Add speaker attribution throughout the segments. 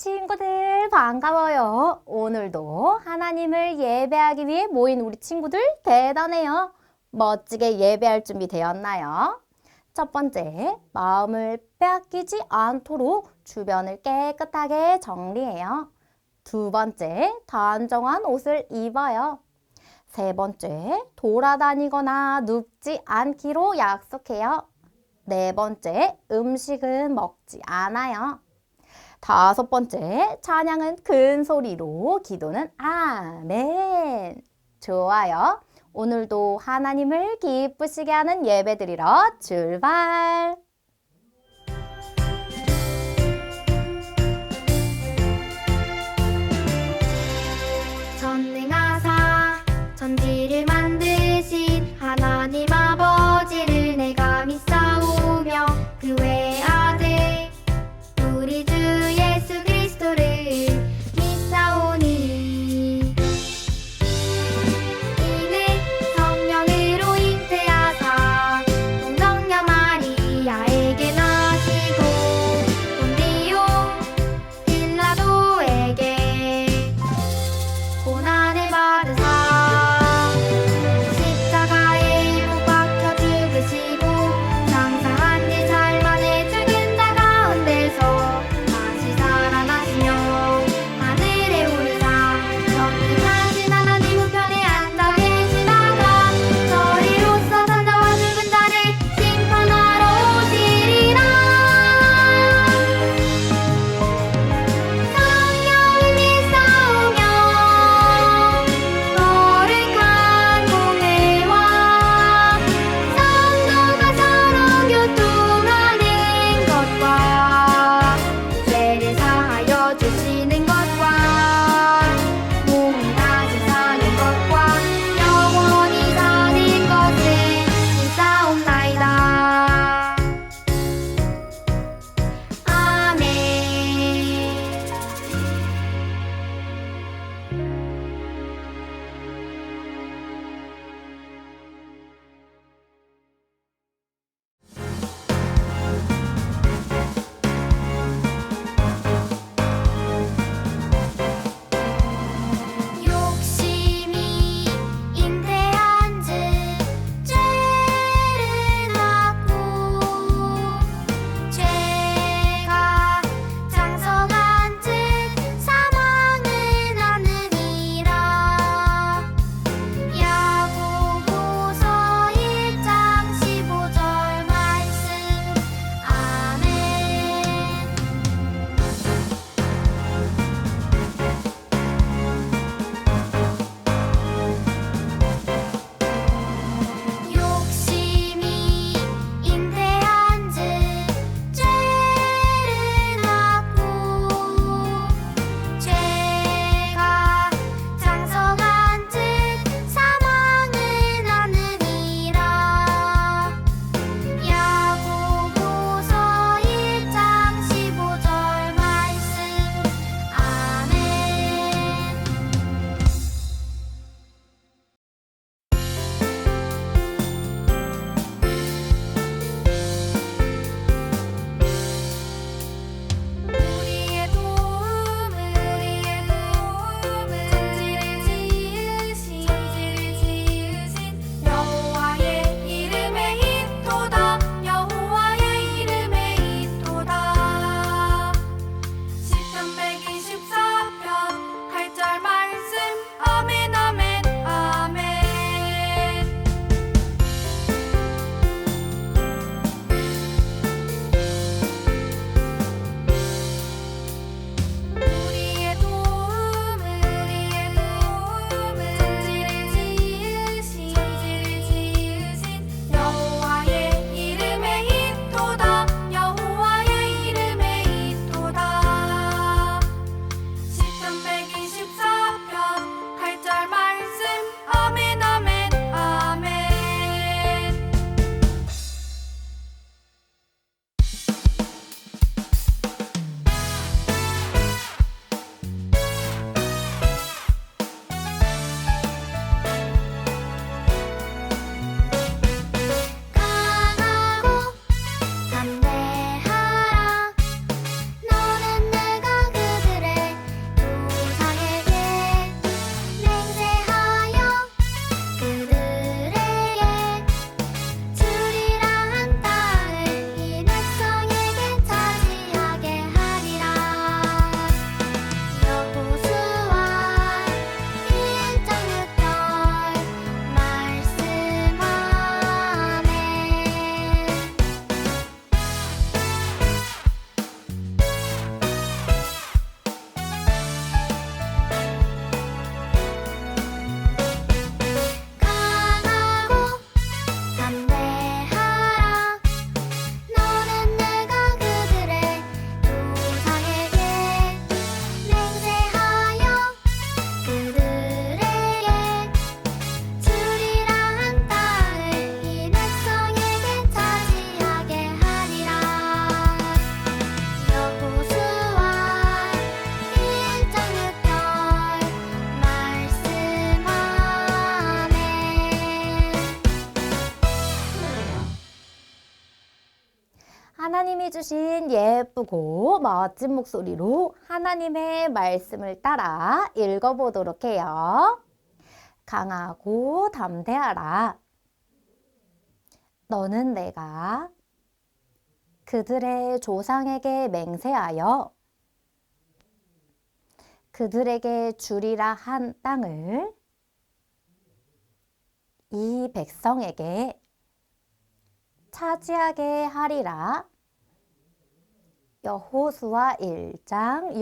Speaker 1: 친구들 반가워요. 오늘도 하나님을 예배하기 위해 모인 우리 친구들 대단해요. 멋지게 예배할 준비 되었나요? 첫 번째, 마음을 빼앗기지 않도록 주변을 깨끗하게 정리해요. 두 번째, 단정한 옷을 입어요. 세 번째, 돌아다니거나 눕지 않기로 약속해요. 네 번째, 음식은 먹지 않아요. 다섯 번째, 찬양은 큰 소리로, 기도는 아멘. 좋아요. 오늘도 하나님을 기쁘시게 하는 예배 드리러 출발!
Speaker 2: 전능하사 천지를 만드신 하나님 아버지를 내가 믿사오며 그 외의 아들 우리 주 예수 그리스도를 믿사오니 이는 성령으로 잉태하사 동정녀 마리아에게 나시고 본디오 빌라도에게 고난을 받으사 십자가에 못 박혀 죽으시고 장사한 지 잘 만에 죽은 자 가운데서 다시 살아나시며 하늘에 오르사 전능하신 하나님 우편에 앉아 계시다가 저리로서 산자와 죽은 자를 심판하러 오시리라. 성령을 믿사오며 거룩한 공회와 성도가 서로 교통하는 것과 죄를 사하여 주시는 것과 몸이 다시 사는 것과 영원히 사는 것을 믿사옵나이다. 아멘.
Speaker 1: 주신 예쁘고 멋진 목소리로 하나님의 말씀을 따라 읽어보도록 해요. 강하고 담대하라. 너는 내가 그들의 조상에게 맹세하여 그들에게 주리라 한 땅을 이 백성에게 차지하게 하리라. 여호수아 1장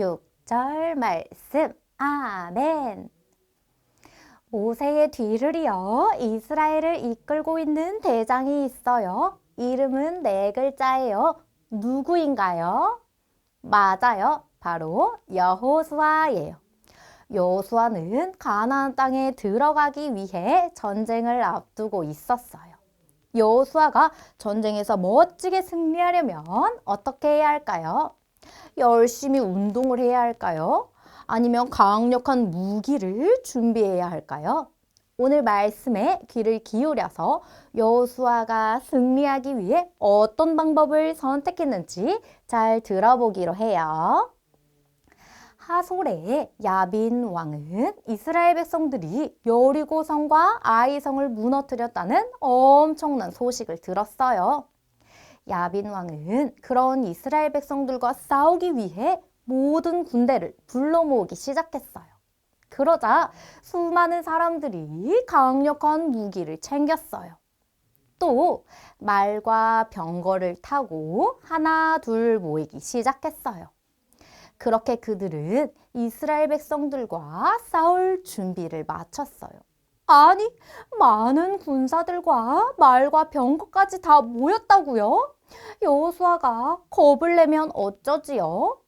Speaker 1: 6절 말씀. 아멘. 모세의 뒤를 이어 이스라엘을 이끌고 있는 대장이 있어요. 이름은 4글자예요. 누구인가요? 맞아요. 바로 여호수아예요. 여호수아는 가나안 땅에 들어가기 위해 전쟁을 앞두고 있었어요. 여호수아가 전쟁에서 멋지게 승리하려면 어떻게 해야 할까요? 열심히 운동을 해야 할까요? 아니면 강력한 무기를 준비해야 할까요? 오늘 말씀에 귀를 기울여서 여호수아가 승리하기 위해 어떤 방법을 선택했는지 잘 들어보기로 해요. 하솔의 야빈 왕은 이스라엘 백성들이 여리고성과 아이성을 무너뜨렸다는 엄청난 소식을 들었어요. 야빈 왕은 그런 이스라엘 백성들과 싸우기 위해 모든 군대를 불러 모으기 시작했어요. 그러자 수많은 사람들이 강력한 무기를 챙겼어요. 또 말과 병거를 타고 하나 둘 모이기 시작했어요. 그렇게 그들은 이스라엘 백성들과 싸울 준비를 마쳤어요. 아니, 많은 군사들과 말과 병거까지 다 모였다고요? 여호수아가 겁을 내면 어쩌지요?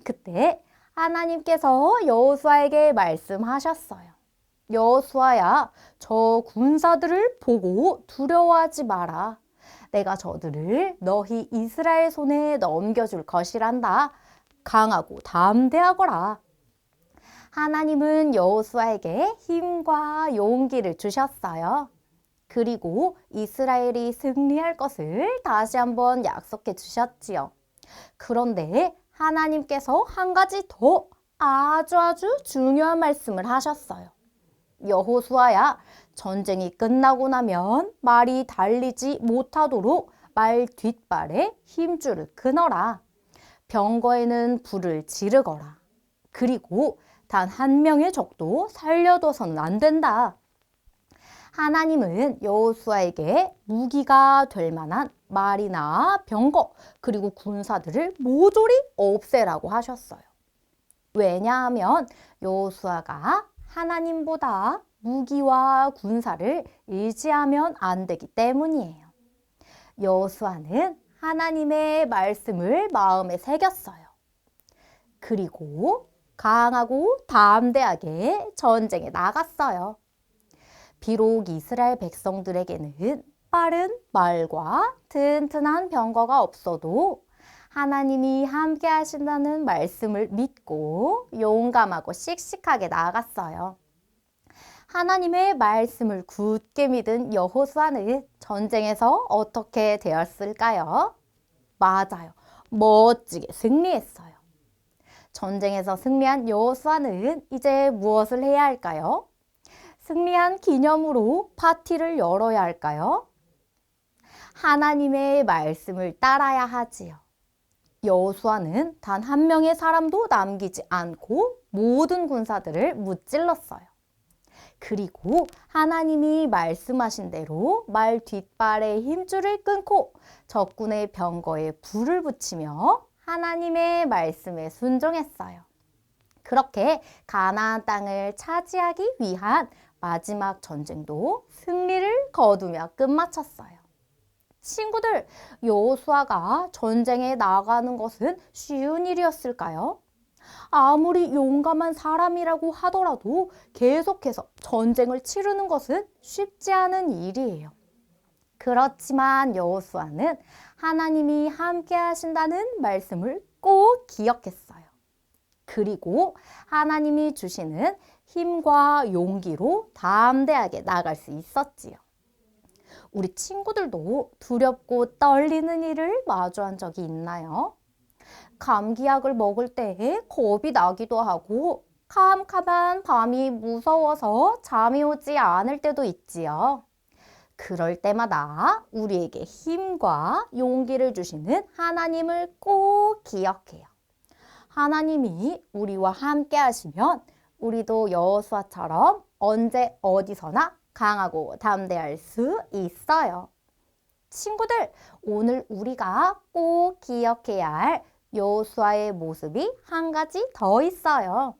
Speaker 1: 그때 하나님께서 여호수아에게 말씀하셨어요. 여호수아야, 저 군사들을 보고 두려워하지 마라. 내가 저들을 너희 이스라엘 손에 넘겨줄 것이란다. 강하고 담대하거라. 하나님은 여호수아에게 힘과 용기를 주셨어요. 그리고 이스라엘이 승리할 것을 다시 한번 약속해 주셨지요. 그런데 하나님께서 한 가지 더 아주 중요한 말씀을 하셨어요. 여호수아야, 전쟁이 끝나고 나면 말이 달리지 못하도록 말 뒷발에 힘줄을 끊어라. 병거에는 불을 지르거라. 그리고 단 한 명의 적도 살려둬서는 안 된다. 하나님은 여호수아에게 무기가 될 만한 말이나 병거 그리고 군사들을 모조리 없애라고 하셨어요. 왜냐하면 여호수아가 하나님보다 무기와 군사를 의지하면 안 되기 때문이에요. 여호수아는 하나님의 말씀을 마음에 새겼어요. 그리고 강하고 담대하게 전쟁에 나갔어요. 비록 이스라엘 백성들에게는 빠른 말과 튼튼한 병거가 없어도 하나님이 함께 하신다는 말씀을 믿고 용감하고 씩씩하게 나아갔어요. 하나님의 말씀을 굳게 믿은 여호수아는 전쟁에서 어떻게 되었을까요? 맞아요. 멋지게 승리했어요. 전쟁에서 승리한 여호수아는 이제 무엇을 해야 할까요? 승리한 기념으로 파티를 열어야 할까요? 하나님의 말씀을 따라야 하지요. 여호수아는 단 한 명의 사람도 남기지 않고 모든 군사들을 무찔렀어요. 그리고 하나님이 말씀하신 대로 말 뒷발에 힘줄을 끊고 적군의 병거에 불을 붙이며 하나님의 말씀에 순종했어요. 그렇게 가나안 땅을 차지하기 위한 마지막 전쟁도 승리를 거두며 끝마쳤어요. 친구들, 여호수아가 전쟁에 나가는 것은 쉬운 일이었을까요? 아무리 용감한 사람이라고 하더라도 계속해서 전쟁을 치르는 것은 쉽지 않은 일이에요. 그렇지만 여호수아는 하나님이 함께 하신다는 말씀을 꼭 기억했어요. 그리고 하나님이 주시는 힘과 용기로 담대하게 나갈 수 있었지요. 우리 친구들도 두렵고 떨리는 일을 마주한 적이 있나요? 감기약을 먹을 때 겁이 나기도 하고 캄캄한 밤이 무서워서 잠이 오지 않을 때도 있지요. 그럴 때마다 우리에게 힘과 용기를 주시는 하나님을 꼭 기억해요. 하나님이 우리와 함께 하시면 우리도 여호수아처럼 언제 어디서나 강하고 담대할 수 있어요. 친구들, 오늘 우리가 꼭 기억해야 할 여호수아의 모습이 한 가지 더 있어요.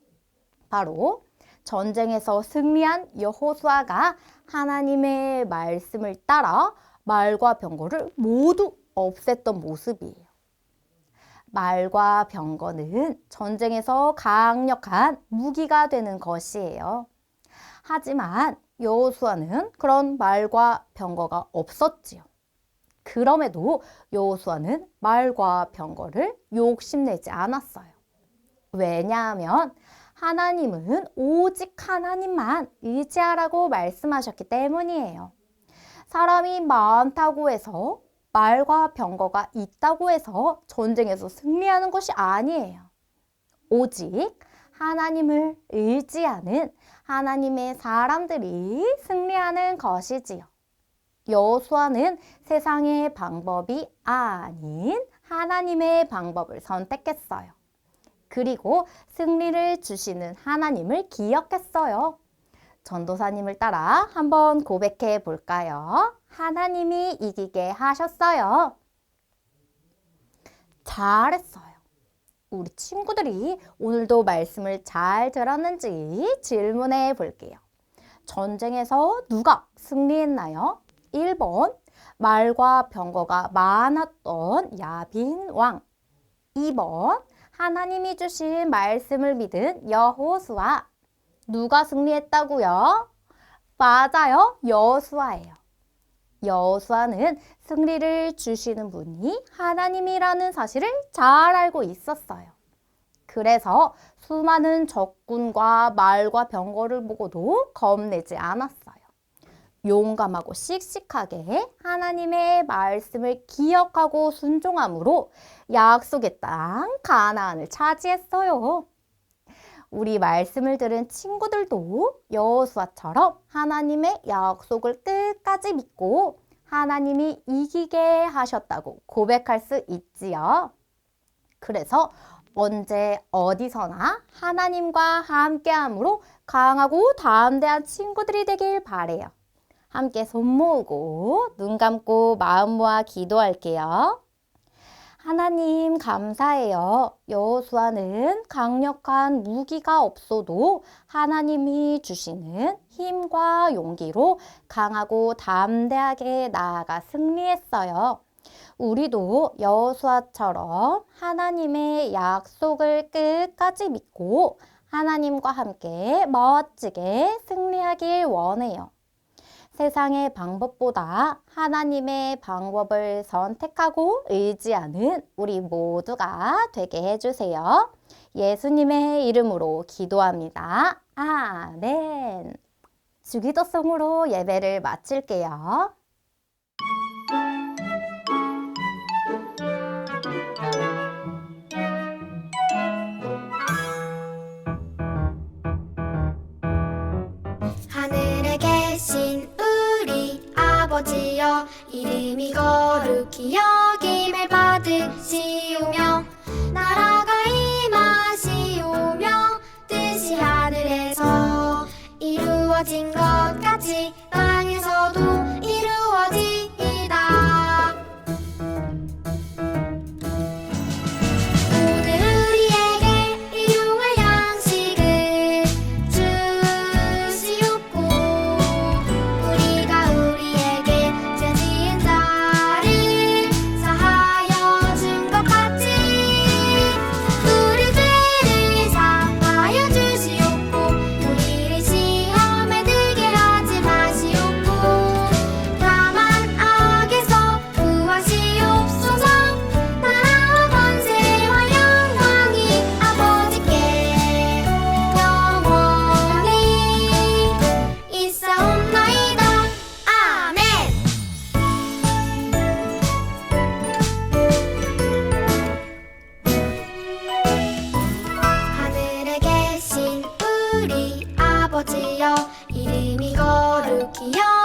Speaker 1: 바로 전쟁에서 승리한 여호수아가 하나님의 말씀을 따라 말과 병거를 모두 없앴던 모습이에요. 말과 병거는 전쟁에서 강력한 무기가 되는 것이에요. 하지만 여호수아는 그런 말과 병거가 없었지요. 그럼에도 여호수아는 말과 병거를 욕심내지 않았어요. 왜냐하면 하나님은 오직 하나님만 의지하라고 말씀하셨기 때문이에요. 사람이 많다고 해서 말과 병거가 있다고 해서 전쟁에서 승리하는 것이 아니에요. 오직 하나님을 의지하는 하나님의 사람들이 승리하는 것이지요. 여호수아는 세상의 방법이 아닌 하나님의 방법을 선택했어요. 그리고 승리를 주시는 하나님을 기억했어요. 전도사님을 따라 한번 고백해 볼까요? 하나님이 이기게 하셨어요. 잘했어요. 우리 친구들이 오늘도 말씀을 잘 들었는지 질문해 볼게요. 전쟁에서 누가 승리했나요? 1번, 말과 병거가 많았던 야빈 왕. 2번, 하나님이 주신 말씀을 믿은 여호수아. 누가 승리했다고요? 맞아요. 여호수아예요. 여호수아는 승리를 주시는 분이 하나님이라는 사실을 잘 알고 있었어요. 그래서 수많은 적군과 말과 병거를 보고도 겁내지 않았어요. 용감하고 씩씩하게 하나님의 말씀을 기억하고 순종함으로 약속의 땅 가나안을 차지했어요. 우리 말씀을 들은 친구들도 여호수아처럼 하나님의 약속을 끝까지 믿고 하나님이 이기게 하셨다고 고백할 수 있지요. 그래서 언제 어디서나 하나님과 함께함으로 강하고 담대한 친구들이 되길 바래요. 함께 손 모으고 눈 감고 마음 모아 기도할게요. 하나님 감사해요. 여호수아는 강력한 무기가 없어도 하나님이 주시는 힘과 용기로 강하고 담대하게 나아가 승리했어요. 우리도 여호수아처럼 하나님의 약속을 끝까지 믿고 하나님과 함께 멋지게 승리하길 원해요. 세상의 방법보다 하나님의 방법을 선택하고 의지하는 우리 모두가 되게 해주세요. 예수님의 이름으로 기도합니다. 아멘. 주기도송으로 예배를 마칠게요.
Speaker 2: 하늘에 계신 우리 아버지여 이름이 거룩히 여김을 받으시오며 나라가 임하시오며 뜻이 하늘에서 이루어진 것 같이 땅에서도 이루어지이다. 오늘 우리에게 일용할 양식을 주시옵고 우리가 우리에게 죄 지은 자를 사하여 준 것 같이 우리 죄를 사하여 주시옵고 우리를 시험에 들게 아버지여 이름이 거룩히여